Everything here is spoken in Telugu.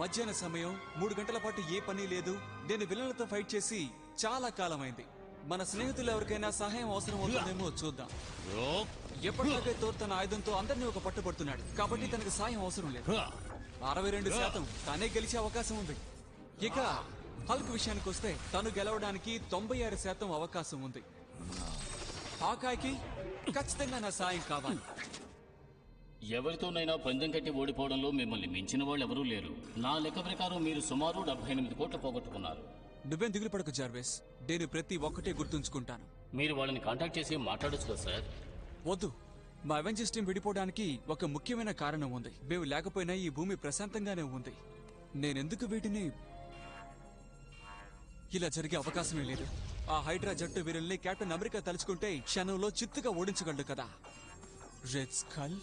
మధ్యాహ్న సమయం 3 గంటల పాటు ఏ పని లేదు. నేను విలన్లతో ఫైట్ చేసి చాలా కాలమైంది. మన స్నేహితులు ఎవరికైనా సహాయం అవసరం అవుతుందేమో చూద్దాం. ఎప్పటిలాగే థోర్ తన ఆయుధంతో అందరినీ ఒక పట్టుబడుతున్నాడు, కాబట్టి తనకు సాయం అవసరం లేదు. 62% తనే గెలిచే అవకాశం ఉంది. ఇక హల్క్ విషయానికి వస్తే తను గెలవడానికి 96% అవకాశం ఉంది. హాకాయ్కి ఖచ్చితంగా నా సాయం కావాలి. ఎవరితోనైనా పందెం కట్టి ఓడిపోవడంలో మిమ్మల్ని మించిన వాళ్ళు ఎవరూ లేరు. నా లెక్క ప్రకారం మీరు సుమారు 78 కోట్లు పోగొట్టుకున్నారు. నువ్వేం దిగులు పడకు జార్వేస్, నేను ప్రతి ఒక్కటే గుర్తుంచుకుంటాను. మీరు వాళ్ళని కాంటాక్ట్ చేసి మాట్లాడొచ్చు కదా సార్? వద్దు, మా అవెంజర్స్ టీం విడిపోవడానికి ఒక ముఖ్యమైన కారణం ఉంది. మేము లేకపోయినా ఈ భూమి ప్రశాంతంగానే ఉంది. నేనెందుకు వీటిని ఇలా జరిగే అవకాశమే లేదు. ఆ హైడ్రా జట్టు వీరుల్ని కెప్టెన్ అమెరికా తలుచుకుంటే క్షణంలో చిత్తుగా ఓడించగలడు కదా. Red skull